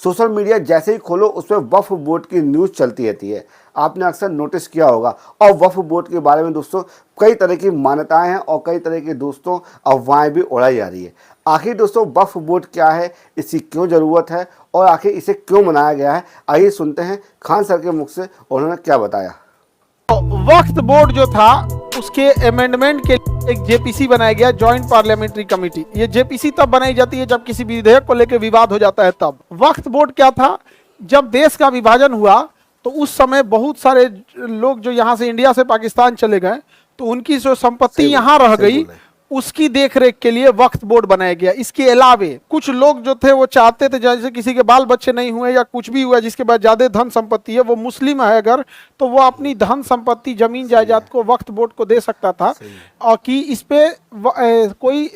Social media जैसे ही खोलो उसमें वक्फ बोर्ड की न्यूज़ चलती रहती है। आपने अक्सर नोटिस किया होगा। और वक्फ बोर्ड के बारे में दोस्तों कई तरह की मान्यताएं हैं और कई तरह की दोस्तों अफवाहें भी उड़ाई जा रही है। आखिर दोस्तों वक्फ बोर्ड क्या है, इसकी क्यों ज़रूरत है और आखिर इसे क्यों बनाया गया है, आइए सुनते हैं खान सर के मुख से उन्होंने क्या बताया। वक्फ बोर्ड जो था उसके अमेंडमेंट के एक जेपीसी बनाया गया, जॉइंट पार्लियामेंट्री कमेटी। ये जेपीसी तब बनाई जाती है जब किसी विधेयक को लेकर विवाद हो जाता है। तब वक्फ बोर्ड क्या था, जब देश का विभाजन हुआ तो उस समय बहुत सारे लोग जो यहाँ से इंडिया से पाकिस्तान चले गए तो उनकी जो संपत्ति यहाँ रह गई, उसकी देखरेख के लिए वक्फ बोर्ड बनाया गया। इसके अलावे कुछ लोग जो थे वो चाहते थे, जैसे किसी के बाल बच्चे नहीं हुए या कुछ भी हुआ जिसके पास ज्यादा धन संपत्ति है, वो मुस्लिम है अगर, तो वो अपनी धन संपत्ति जमीन जायदाद को वक्फ बोर्ड को दे सकता था और कि इस पे कोई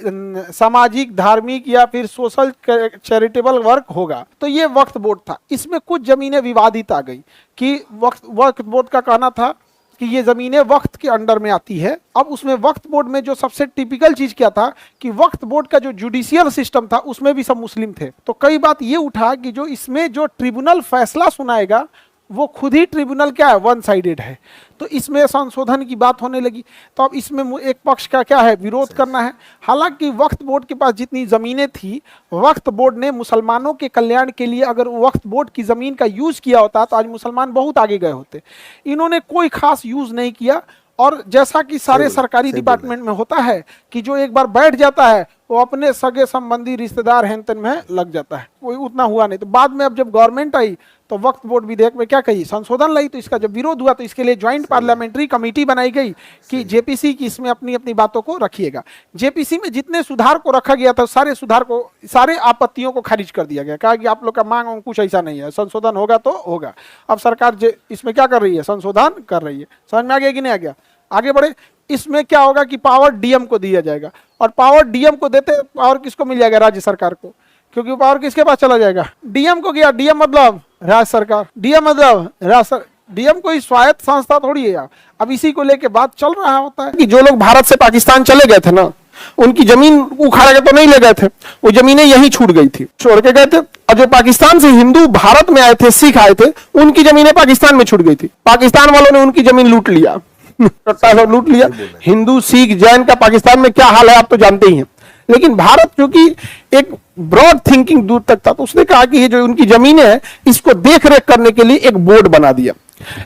सामाजिक, धार्मिक या फिर सोशल चैरिटेबल वर्क होगा। तो ये वक्फ बोर्ड था। इसमें कुछ जमीनें विवादित आ गई कि वक्फ बोर्ड का कहना था कि ये ज़मीनें वक्फ के अंडर में आती है। अब उसमें वक्फ बोर्ड में जो सबसे टिपिकल चीज़ क्या था कि वक्फ बोर्ड का जो जुडिशियल सिस्टम था उसमें भी सब मुस्लिम थे। तो कई बात ये उठा कि जो इसमें जो ट्रिब्यूनल फैसला सुनाएगा वो खुद ही ट्रिब्यूनल क्या है, वन साइडेड है। तो इसमें संशोधन की बात होने लगी। तो अब इसमें एक पक्ष का क्या है, विरोध करना है। हालांकि वक्फ बोर्ड के पास जितनी ज़मीनें थी, वक्फ बोर्ड ने मुसलमानों के कल्याण के लिए अगर वक्फ बोर्ड की ज़मीन का यूज़ किया होता तो आज मुसलमान बहुत आगे गए होते। इन्होंने कोई खास यूज़ नहीं किया। और जैसा कि सारे सरकारी डिपार्टमेंट में होता है कि जो एक बार बैठ जाता है वो अपने सगे संबंधी रिश्तेदार हैंतन में लग जाता है, कोई उतना हुआ नहीं। तो बाद में अब जब गवर्नमेंट आई तो वक्फ बोर्ड विधेयक में क्या कही, संशोधन लाई। तो इसका जब विरोध हुआ तो इसके लिए ज्वाइंट पार्लियामेंट्री कमेटी बनाई गई कि जेपीसी की इसमें अपनी अपनी बातों को रखिएगा। जेपीसी में जितने सुधार को रखा गया था सारे सुधार को, सारे आपत्तियों को खारिज कर दिया गया। कहा कि आप लोग का मांग कुछ ऐसा नहीं है, संशोधन होगा तो होगा। अब सरकार इसमें क्या कर रही है, संशोधन कर रही है। समझ में आ गया कि नहीं आ गया? आगे बढ़े। इसमें क्या होगा कि पावर डीएम को दिया जाएगा और पावर डीएम को देते, पावर किसको मिल जाएगा, राज्य सरकार को। क्योंकि पावर किसके पास चला जाएगा, डीएम को गया। डीएम मतलब राज्य सरकार, डीएम मतलब डीएम कोई स्वायत्त संस्था थोड़ी है। अब इसी को लेके बात चल रहा होता है कि जो लोग भारत से पाकिस्तान चले गए थे ना, उनकी जमीन उखाड़ के तो नहीं ले गए थे, वो जमीनें यहीं छूट गई थी, छोड़ के गए थे। और जो पाकिस्तान से हिंदू भारत में आए थे, सिख आए थे, उनकी जमीनें पाकिस्तान में छूट गई थी। पाकिस्तान वालों ने उनकी जमीन लूट लिया, लूट लिया। हिंदू, सिख, जैन का पाकिस्तान में क्या हाल है आप तो जानते ही हैं। लेकिन भारत क्योंकि एक ब्रॉड थिंकिंग दूर तक था, तो उसने कहा कि ये जो उनकी जमीनें हैं इसको देख रेख करने के लिए एक बोर्ड बना दिया।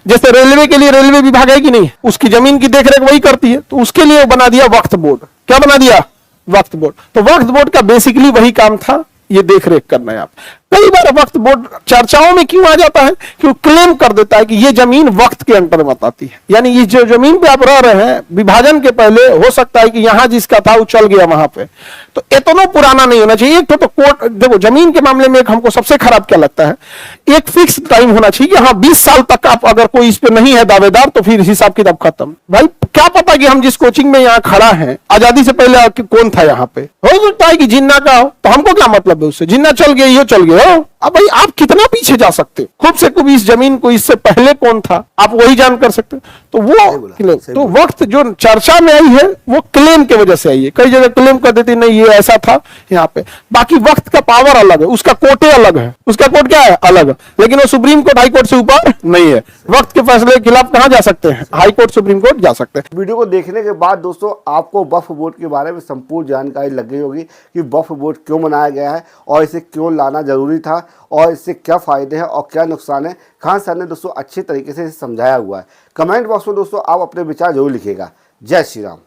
जैसे रेलवे के लिए रेलवे विभाग है कि नहीं, उसकी जमीन की देख रेख वही करती है, तो उसके लिए बना दिया वक्फ बोर्ड। क्या बना दिया, वक्फ बोर्ड। तो वक्फ बोर्ड का बेसिकली वही काम था, ये देख रेख करना है। आप कई बार वक्फ बोर्ड चर्चाओं में क्यों आ जाता है कि वो क्लेम कर देता है कि ये जमीन वक्त के अंतर्गत में आती है। यानी ये जो जमीन पे आप रह रहे हैं, विभाजन के पहले हो सकता है कि यहां जिसका था वो चल गया वहां पे, तो इतना पुराना नहीं होना चाहिए। एक तो कोर्ट, देखो जमीन के मामले में हमको सबसे खराब क्या लगता है, एक फिक्स टाइम होना चाहिए कि हाँ 20 साल तक आप अगर कोई इस पे नहीं है दावेदार तो फिर हिसाब किताब खत्म। भाई क्या पता कि हम जिस कोचिंग में यहाँ खड़ा है आजादी से पहले कौन था यहाँ पे, हो सकता है कि जिन्ना का हो, तो हमको क्या मतलब है उससे, जिन्ना चल गया ये चल गया। अब भाई आप कितना पीछे जा सकते हो, खूब से खूब इस जमीन को इससे पहले कौन था आप वही जान कर सकते हो। तो वो तो वक्त जो चर्चा में आई है वो क्लेम की वजह से आई है। कई जगह क्लेम कर देती नहीं ये ऐसा था यहाँ पे। बाकी वक्त का पावर अलग है, उसका कोर्टे अलग है, उसका कोर्ट क्या है, अलग। लेकिन वो सुप्रीम कोर्ट हाई कोर्ट से ऊपर नहीं है। वक्त के फैसले के खिलाफ कहां जा सकते हैं, हाई कोर्ट, सुप्रीम कोर्ट जा सकते हैं। वीडियो को देखने के बाद दोस्तों आपको वक्फ बोर्ड के बारे में संपूर्ण जानकारी लग गई होगी कि वक्फ बोर्ड क्यों बनाया गया है और इसे क्यों लाना जरूरी था और इससे क्या फ़ायदे हैं और क्या नुकसान है। खान सर ने दोस्तों अच्छे तरीके से समझाया हुआ है। कमेंट बॉक्स में दोस्तों आप अपने विचार जरूर लिखिएगा। जय श्री राम।